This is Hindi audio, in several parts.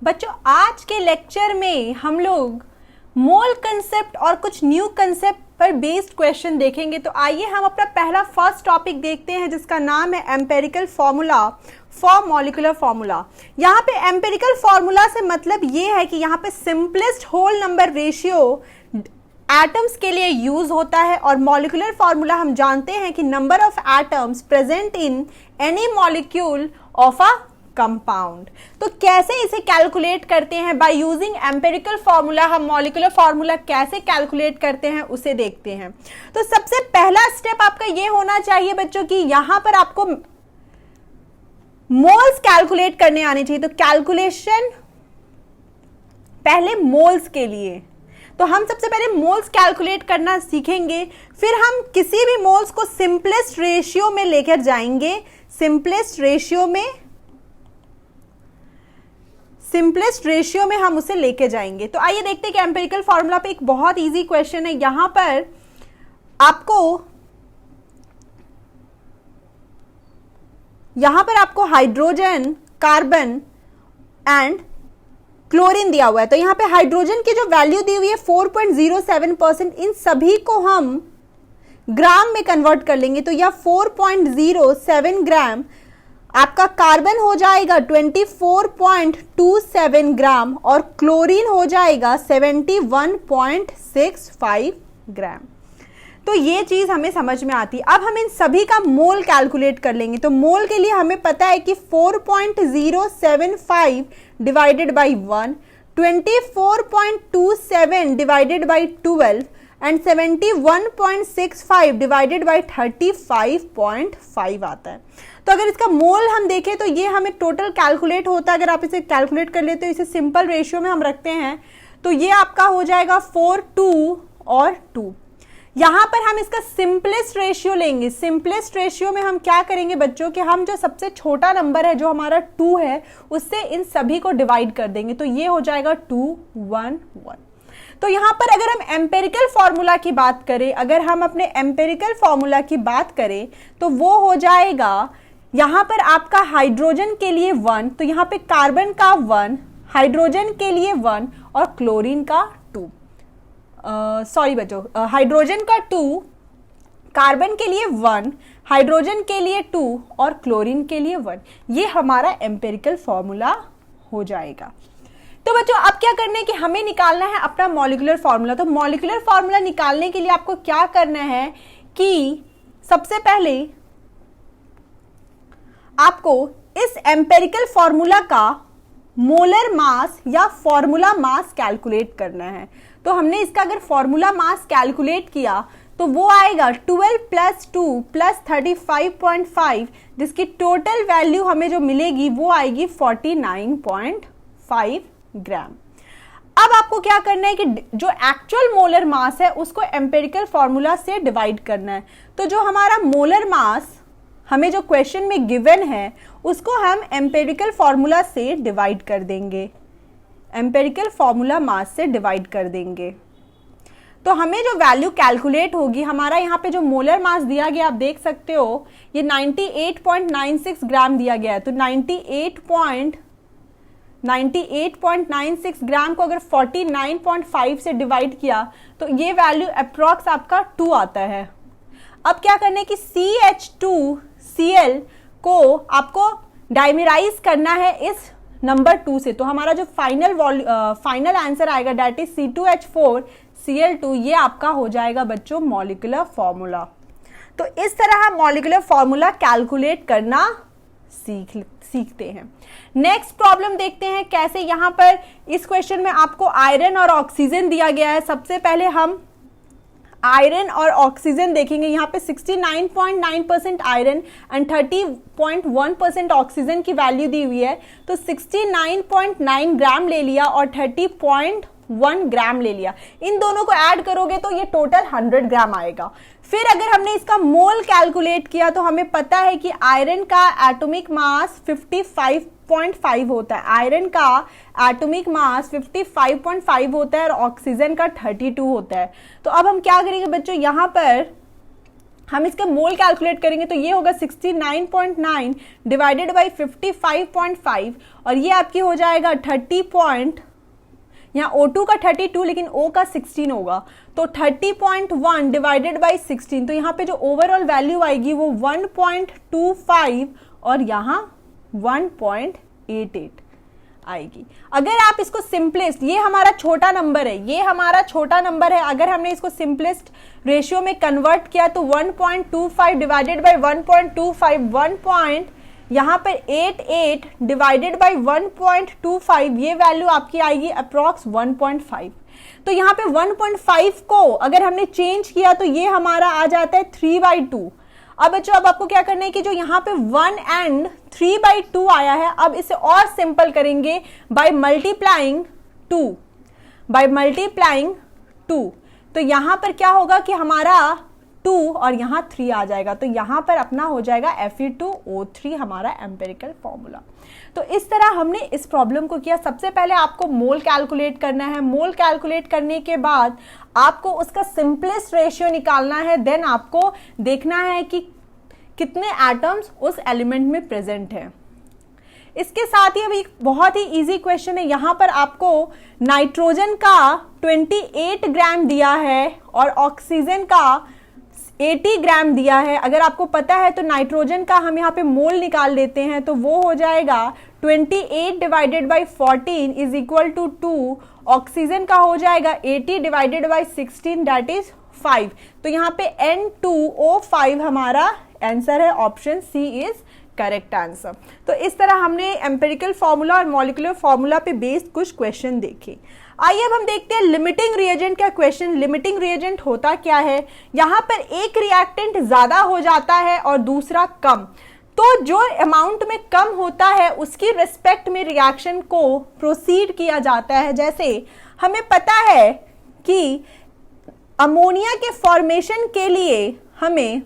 बच्चों आज के लेक्चर में हम लोग मोल कंसेप्ट और कुछ न्यू कंसेप्ट पर बेस्ड क्वेश्चन देखेंगे। तो आइए हम अपना पहला फर्स्ट टॉपिक देखते हैं जिसका नाम है empirical formula for molecular formula. यहाँ पे एम्पेरिकल फॉर्मूला से मतलब ये है कि यहाँ पे simplest whole number ratio atoms के लिए यूज होता है और मॉलिक्यूलर फॉर्मूला हम जानते हैं कि number of atoms present in any molecule of a compound. तो कैसे इसे कैलकुलेट करते हैं बाय यूजिंग एम्पेरिकल फॉर्मूला, हम मॉलिक्यूलर फॉर्मूला कैसे कैलकुलेट करते हैं उसे देखते हैं। तो सबसे पहला स्टेप आपका ये होना चाहिए बच्चों कि यहां पर आपको मोल्स कैलकुलेट करने आने चाहिए। तो कैलकुलेशन पहले मोल्स के लिए, तो हम सबसे पहले मोल्स कैलकुलेट करना सीखेंगे, फिर हम किसी भी मोल्स को सिंपलेस्ट रेशियो में लेकर जाएंगे, सिंपलेस्ट रेशियो में हम उसे लेके जाएंगे। तो आइए देखते हैं कि एम्पेरिकल फॉर्मूला पे एक बहुत इजी क्वेश्चन है। यहां पर आपको हाइड्रोजन, कार्बन एंड क्लोरीन दिया हुआ है। तो यहां पे हाइड्रोजन की जो वैल्यू दी हुई है 4.07%, इन सभी को हम ग्राम में कन्वर्ट कर लेंगे। तो यह 4.07 ग्राम, आपका कार्बन हो जाएगा 24.27 ग्राम और क्लोरीन हो जाएगा 71.65 ग्राम। तो ये चीज हमें समझ में आती है। अब हम इन सभी का मोल कैलकुलेट कर लेंगे। तो मोल के लिए हमें पता है कि 4.075 divided by 1, 24.27 divided by 12 and 71.65 divided by 35.5 आता है। तो अगर इसका मोल हम देखें तो ये हमें टोटल कैलकुलेट होता है। अगर आप इसे कैलकुलेट कर लेते हो, इसे सिंपल रेशियो में हम रखते हैं तो ये आपका हो जाएगा 4, 2 और 2। यहां पर हम इसका सिंपलेस्ट रेशियो लेंगे। सिंपलेस्ट रेशियो में हम क्या करेंगे बच्चों कि हम जो सबसे छोटा नंबर है जो हमारा 2 है उससे इन सभी को डिवाइड कर देंगे। तो ये हो जाएगा 2, 1, 1। तो यहां पर अगर हम एम्पेरिकल फॉर्मूला की बात करें, अगर हम अपने एम्पेरिकल फॉर्मूला की बात करें तो वो हो जाएगा यहां पर आपका हाइड्रोजन के लिए 1, तो यहां पे कार्बन का 1, हाइड्रोजन के लिए 1 और क्लोरीन का 2। सॉरी बच्चों, हाइड्रोजन का 2, कार्बन के लिए 1, हाइड्रोजन के लिए 2 और क्लोरीन के लिए 1। ये हमारा एम्पेरिकल फॉर्मूला हो जाएगा। तो बच्चों अब क्या करना है कि हमें निकालना है अपना मॉलिक्यूलर फॉर्मूला। तो मॉलिक्यूलर फॉर्मूला निकालने के लिए आपको क्या करना है कि सबसे पहले आपको इस एम्पेरिकल फॉर्मूला का मोलर मास या फॉर्मूला मास कैलकुलेट करना है। तो हमने इसका अगर फॉर्मूला मास कैलकुलेट किया तो वो आएगा 12 + 2 + 35.5, जिसकी टोटल वैल्यू हमें जो मिलेगी वो आएगी 49.5 ग्राम। अब आपको क्या करना है कि जो एक्चुअल मोलर मास है उसको एम्पेरिकल फॉर्मूला से डिवाइड करना है। तो जो हमारा मोलर मास हमें जो क्वेश्चन में गिवन है उसको हम एम्पेरिकल फॉर्मूला से डिवाइड कर देंगे, एम्पेरिकल फॉर्मूला मास से डिवाइड कर देंगे। तो हमें जो वैल्यू कैलकुलेट होगी, हमारा यहाँ पे जो मोलर मास दिया गया आप देख सकते हो ये 98.96 ग्राम दिया गया है। तो 98.96 ग्राम को अगर 49.5 से डिवाइड किया तो ये वैल्यू अप्रॉक्स आपका 2 आता है। अब क्या करना है कि CH2Cl को आपको डाइमेराइज करना है इस नंबर 2 से। तो हमारा जो फाइनल आंसर आएगा दैट इज C2H4Cl2, ये आपका हो जाएगा बच्चों मॉलिक्यूलर फॉर्मूला। तो इस तरह हम मॉलिक्यूलर फॉर्मूला कैलकुलेट करना सीखते हैं। नेक्स्ट प्रॉब्लम देखते हैं कैसे। यहां पर इस क्वेश्चन में आपको आयरन और ऑक्सीजन दिया गया है। सबसे पहले हम आयरन और ऑक्सीजन देखेंगे। यहाँ पे 69.9% आयरन एंड 30.1% ऑक्सीजन की वैल्यू दी हुई है। तो 69.9 ग्राम ले लिया और 30.1 ग्राम ले लिया। इन दोनों को ऐड करोगे तो ये टोटल 100 ग्राम आएगा। फिर अगर हमने इसका मोल कैलकुलेट किया तो हमें पता है कि आयरन का एटॉमिक मास 55.5 होता है। आयरन का एटॉमिक मास 55.5 होता है और ऑक्सीजन का 32 होता है। तो अब हम क्या करेंगे बच्चों, यहाँ पर हम इसका मोल कैलकुलेट करेंगे तो ये होगा 69.9 डिवाइडेड बाई 55.5 और ये आपकी हो जाएगा 30 यहाँ O2 का 32 लेकिन O का 16 होगा तो 30.1 डिवाइडेड बाई 16, तो यहाँ पे जो ओवरऑल वैल्यू आएगी वो 1.25 और यहाँ 1.88 आएगी। अगर आप इसको सिंपलेस्ट, ये हमारा छोटा नंबर है, ये हमारा छोटा नंबर है, अगर हमने इसको सिंपलेस्ट रेशियो में कन्वर्ट किया तो 1.25 डिवाइडेड बाई 1.25 यहाँ पर 88 डिवाइडेड बाई 1.25 ये वैल्यू आपकी आएगी अप्रॉक्स 1.5। तो यहाँ पे 1.5 को अगर हमने चेंज किया तो ये हमारा आ जाता है 3/2। अब बच्चों अब आपको क्या करना है कि जो यहाँ पे 1 एंड 3/2 आया है, अब इसे और सिंपल करेंगे बाय मल्टीप्लाइंग 2। तो यहाँ पर क्या होगा कि हमारा 2 और यहाँ 3 आ जाएगा, तो यहाँ पर अपना हो जाएगा Fe2O3 हमारा एम्पिरिकल फॉर्मूला। तो इस तरह हमने इस प्रॉब्लम को किया। सबसे पहले आपको मोल कैलकुलेट करना है, मोल कैलकुलेट करने के बाद आपको उसका सिंपलेस्ट रेशियो निकालना है, देन आपको देखना है कि कितने एटम्स उस एलिमेंट में प्रेजेंट है। इसके साथ ही अभी बहुत ही इजी क्वेश्चन है, यहाँ पर आपको नाइट्रोजन का 28 ग्राम दिया है और ऑक्सीजन का 80 ग्राम दिया है। अगर आपको पता है तो नाइट्रोजन का हम यहाँ पे मोल निकाल लेते हैं, तो वो हो जाएगा 28 divided by 14 is equal to 2। Oxygen का हो जाएगा 80 डिवाइडेड बाई 16 दैट इज 5। तो यहाँ पे N2O5 हमारा आंसर है, option C is correct answer. तो इस तरह हमने एम्पिरिकल फॉर्मूला और मॉलिक्यूलर फॉर्मूला पे बेस्ड कुछ क्वेश्चन देखे। आइए अब हम देखते हैं लिमिटिंग रिएजेंट का क्वेश्चन। लिमिटिंग रिएजेंट होता क्या है, यहाँ पर एक रिएक्टेंट ज्यादा हो जाता है और दूसरा कम, तो जो अमाउंट में कम होता है उसकी रिस्पेक्ट में रिएक्शन को प्रोसीड किया जाता है। जैसे हमें पता है कि अमोनिया के फॉर्मेशन के लिए हमें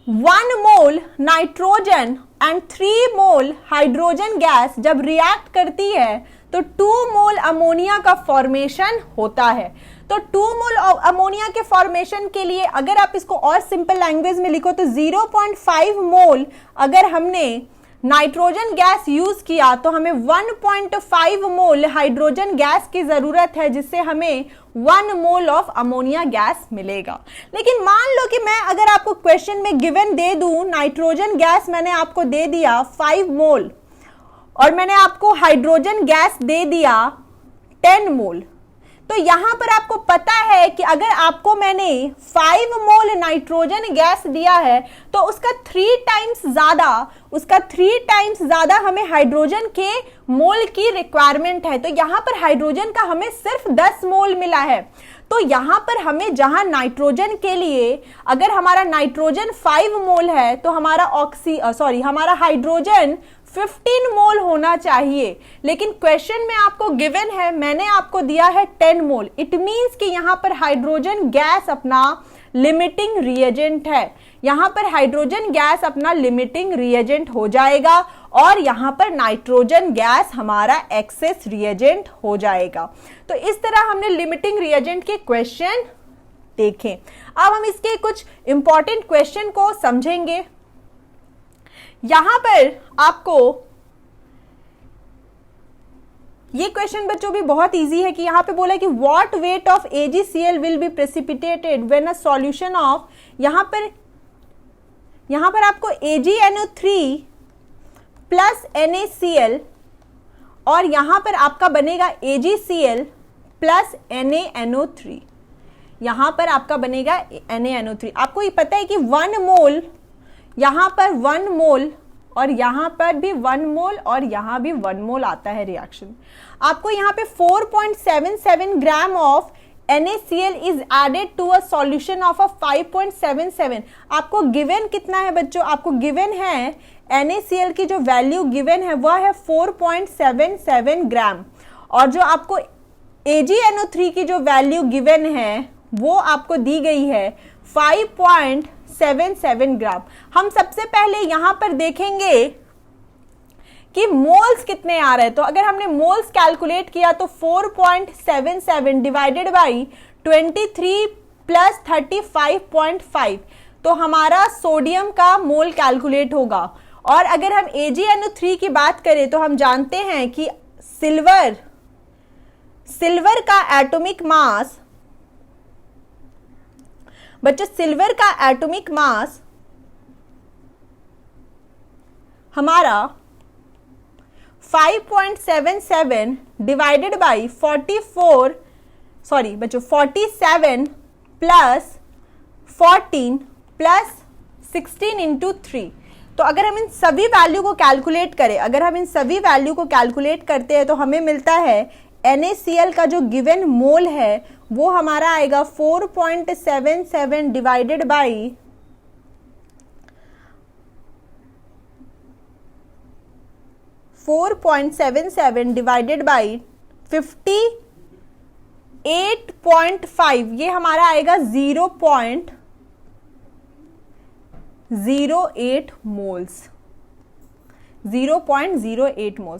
1 mole nitrogen and 3 mole hydrogen gas जब रिएक्ट करती है तो 2 मोल अमोनिया का फॉर्मेशन होता है। तो 2 मोल अमोनिया के फॉर्मेशन के लिए अगर आप इसको और सिंपल लैंग्वेज में लिखो तो 0.5 मोल अगर हमने नाइट्रोजन गैस यूज किया तो हमें 1.5 मोल हाइड्रोजन गैस की जरूरत है, जिससे हमें 1 मोल ऑफ अमोनिया गैस मिलेगा। लेकिन मान लो कि मैं अगर आपको क्वेश्चन में गिवन दे दूं, नाइट्रोजन गैस मैंने आपको दे दिया 5 मोल और मैंने आपको हाइड्रोजन गैस दे दिया 10 मोल, तो यहां पर आपको पता है कि अगर आपको मैंने 5 मोल नाइट्रोजन गैस दिया है तो उसका 3 टाइम्स ज्यादा हमें हाइड्रोजन के मोल की रिक्वायरमेंट है। तो यहां पर हाइड्रोजन का हमें सिर्फ 10 मोल मिला है। तो यहां पर हमें जहां नाइट्रोजन के लिए अगर हमारा नाइट्रोजन 5 मोल है तो हमारा हाइड्रोजन 15 मोल होना चाहिए, लेकिन क्वेश्चन में आपको गिवन है, मैंने आपको दिया है 10 मोल। इट मींस कि यहां पर हाइड्रोजन गैस अपना लिमिटिंग रिएजेंट है, यहां पर हाइड्रोजन गैस अपना लिमिटिंग रिएजेंट हो जाएगा और यहां पर नाइट्रोजन गैस हमारा एक्सेस रिएजेंट हो जाएगा। तो इस तरह हमने लिमिटिंग रिएजेंट के क्वेश्चन देखें। अब हम इसके कुछ इंपॉर्टेंट क्वेश्चन को समझेंगे। यहां पर आपको ये क्वेश्चन बच्चों भी बहुत इजी है कि यहां पे बोला है कि what weight of AgCl will be precipitated when a solution of, यहां पर आपको AgNO3 प्लस NaCl और यहां पर आपका बनेगा AgCl प्लस NaNO3, यहां पर आपका बनेगा NaNO3। आपको ये पता है कि 1 मोल, यहां पर 1 मोल और यहां पर भी 1 मोल और यहां भी 1 मोल आता है रिएक्शन। आपको यहां पे 4.77 gram of NaCl is added to a solution of 5.77। आपको गिवन कितना है बच्चों, आपको गिवन है NaCl की जो वैल्यू गिवन है वह है 4.77 ग्राम और जो आपको AgNO3 की जो वैल्यू गिवन है वो आपको दी गई है 5.77 ग्राम। हम सबसे पहले यहां पर देखेंगे कि मोल्स कितने आ रहे हैं। तो अगर हमने मोल्स कैलकुलेट किया तो 4.77 डिवाइडेड बाई 23 प्लस 35.5, तो हमारा सोडियम का मोल कैलकुलेट होगा। और अगर हम AgNO3 की बात करें तो हम जानते हैं कि सिल्वर का एटॉमिक मास, बच्चों सिल्वर का एटॉमिक मास हमारा 5.77 divided by 47 plus 14 plus 16 into 3। तो अगर हम इन सभी वैल्यू को कैलकुलेट करते हैं तो हमें मिलता है NaCl का जो गिवन मोल है वो हमारा आएगा 4.77 डिवाइडेड बाई 58.5, ये हमारा आएगा 0.08 मोल्स।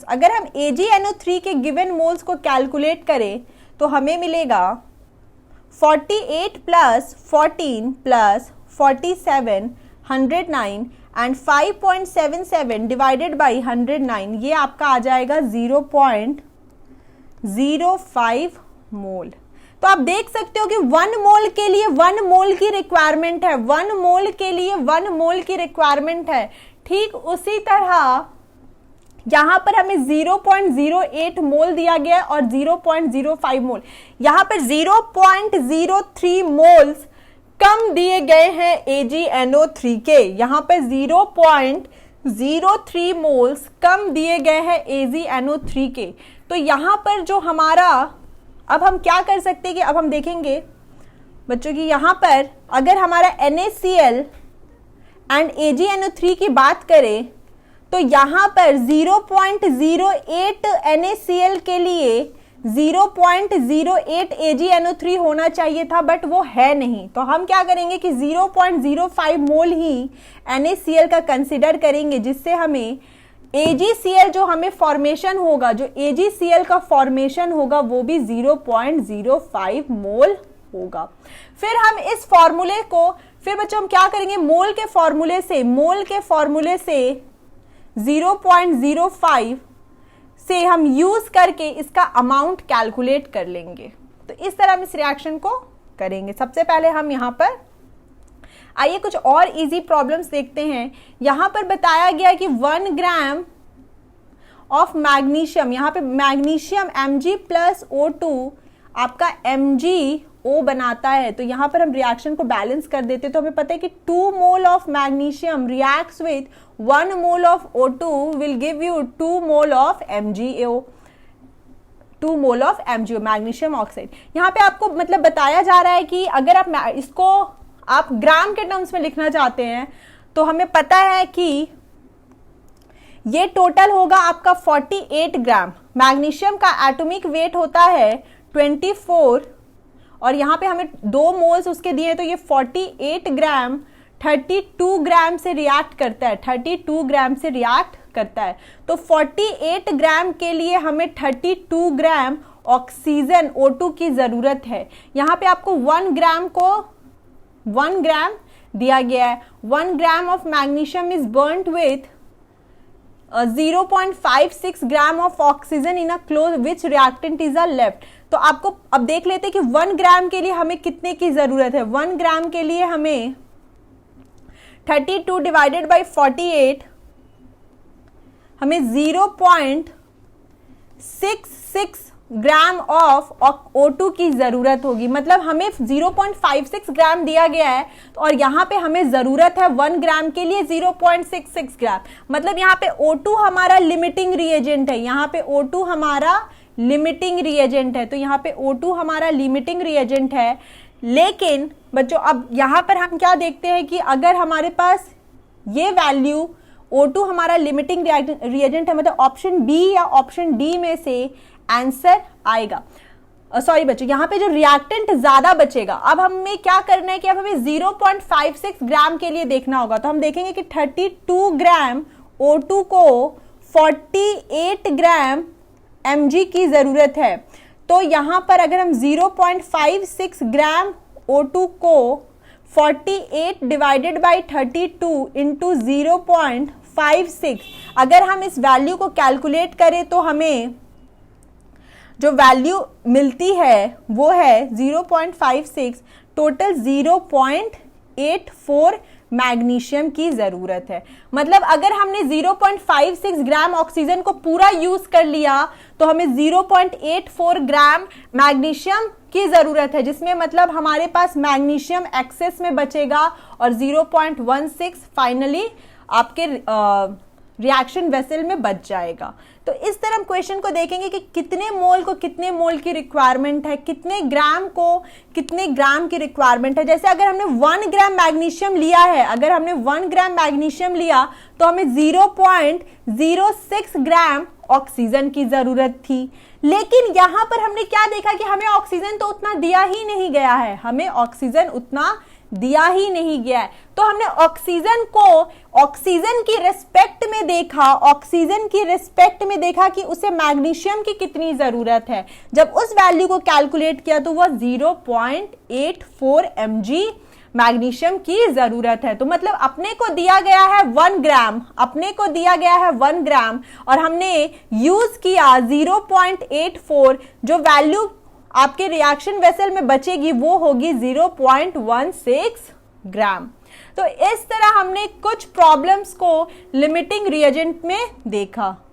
अगर हम AgNO3 के गिवन मोल्स को कैलकुलेट करें तो हमें मिलेगा 48 plus 14 plus 47 109 and 5.77 divided by 109, ये आपका आ जाएगा 0.05 मोल। तो आप देख सकते हो कि 1 मोल के लिए 1 मोल की रिक्वायरमेंट है, 1 मोल के लिए 1 मोल की रिक्वायरमेंट है। ठीक उसी तरह यहां पर हमें 0.08 मोल दिया गया और 0.05 मोल, यहां पर 0.03 मोल्स कम दिए गए हैं AgNO3 के, यहां पर 0.03 मोल्स कम दिए गए हैं AgNO3 के। तो यहां पर जो हमारा, अब हम क्या कर सकते हैं कि अब हम देखेंगे बच्चों की यहां पर अगर हमारा NaCl एंड AgNO3 की बात करें तो यहां पर 0.08 NaCl के लिए 0.08 AgNO3 होना चाहिए था, बट वो है नहीं। तो हम क्या करेंगे कि 0.05 मोल ही NaCl का कंसिडर करेंगे, जिससे हमें AgCl जो हमें फॉर्मेशन होगा, जो AgCl का फॉर्मेशन होगा वो भी 0.05 मोल होगा। फिर हम इस फॉर्मूले को, फिर बच्चों हम क्या करेंगे, मोल के फॉर्मूले से 0.05 से हम यूज करके इसका अमाउंट कैलकुलेट कर लेंगे। तो इस तरह हम इस रिएक्शन को करेंगे। सबसे पहले हम यहां पर आइए कुछ और इजी प्रॉब्लम्स देखते हैं। यहां पर बताया गया कि 1 ग्राम ऑफ मैग्नीशियम, यहां पे मैग्नीशियम Mg+O2 आपका MgO बनाता है। तो यहां पर हम रिएक्शन को बैलेंस कर देते, तो हमें पता है कि 2 mole of magnesium reacts with 1 mole of O2 will give you 2 mole of MgO, 2 mole of MgO magnesium oxide. यहाँ पे आपको मतलब बताया जा रहा है कि अगर आप इसको आप ग्राम के टर्म्स में लिखना चाहते हैं तो हमें पता है कि ये टोटल होगा आपका 48 ग्राम। मैग्नीशियम का एटॉमिक वेट होता है 24 और यहाँ पे हमें 2 मोल्स उसके दिए हैं, तो ये 48 ग्राम 32 ग्राम से रिएक्ट करता है, 32 ग्राम से रिएक्ट करता है। तो 48 ग्राम के लिए हमें 32 ग्राम ऑक्सीजन O2 की जरूरत है। यहाँ पे आपको 1 ग्राम दिया गया है। 1 gram of magnesium is burned with 0.56 gram of oxygen in a close which reactant is a left. तो आपको अब देख लेते हैं कि 1 ग्राम के लिए हमें कितने की जरूरत है। 1 ग्राम के लिए हमें 32 डिवाइडेड बाई 48 हमें 0.66 ग्राम ऑफ O2 की जरूरत होगी। मतलब हमें 0.56 ग्राम दिया गया है और यहाँ पे हमें जरूरत है 1 ग्राम के लिए 0.66 ग्राम। मतलब यहाँ पे O2 हमारा लिमिटिंग रिएजेंट है, यहाँ पे O2 हमारा लिमिटिंग रिएजेंट है। तो यहाँ पे O2 हमारा लिमिटिंग रिएजेंट है। लेकिन बच्चों अब यहाँ पर हम क्या देखते हैं कि अगर हमारे पास ये वैल्यू O2 हमारा लिमिटिंग रिएजेंट है, मतलब ऑप्शन बी या ऑप्शन डी में से आंसर आएगा। सॉरी बच्चों, यहाँ पे जो रिएक्टेंट ज्यादा बचेगा। अब हमें क्या करना है कि अब हमें 0.56 ग्राम के लिए देखना होगा। तो हम देखेंगे कि 32 ग्राम O2 को 48 ग्राम Mg की जरूरत है। तो यहाँ पर अगर हम 0.56 ग्राम O2 को 48 डिवाइडेड बाई 32 इंटू 0.56, अगर हम इस वैल्यू को कैलकुलेट करें तो हमें जो वैल्यू मिलती है वो है 0.56, टोटल 0.84 मैग्नीशियम की ज़रूरत है। मतलब अगर हमने 0.56 ग्राम ऑक्सीजन को पूरा यूज़ कर लिया तो हमें 0.84 ग्राम मैग्नीशियम की ज़रूरत है, जिसमें मतलब हमारे पास मैग्नीशियम एक्सेस में बचेगा और 0.16 फाइनली आपके रिएक्शन वेसल में बच जाएगा। तो इस तरह हम क्वेश्चन को देखेंगे कि कितने मोल को कितने मोल की रिक्वायरमेंट है, कितने ग्राम को कितने ग्राम की रिक्वायरमेंट है। जैसे अगर हमने 1 ग्राम मैग्नीशियम लिया है, अगर हमने 1 ग्राम मैग्नीशियम लिया तो हमें 0.06 ग्राम ऑक्सीजन की जरूरत थी। लेकिन यहां पर हमने क्या देखा कि हमें ऑक्सीजन तो उतना दिया ही नहीं गया है, हमें ऑक्सीजन उतना दिया ही नहीं गया है। तो हमने ऑक्सीजन को ऑक्सीजन की रिस्पेक्ट में देखा, ऑक्सीजन की रिस्पेक्ट में देखा कि उसे मैग्नीशियम की कितनी जरूरत है। जब उस वैल्यू को कैलकुलेट किया तो वह 0.84 mg मैग्नीशियम की जरूरत है। तो मतलब अपने को दिया गया है 1 ग्राम, अपने को दिया गया है 1 ग्राम और हमने यूज किया 0.84, जो वैल्यू आपके रिएक्शन वेसल में बचेगी वो होगी 0.16 ग्राम। तो इस तरह हमने कुछ प्रॉब्लम्स को लिमिटिंग रिएजेंट में देखा।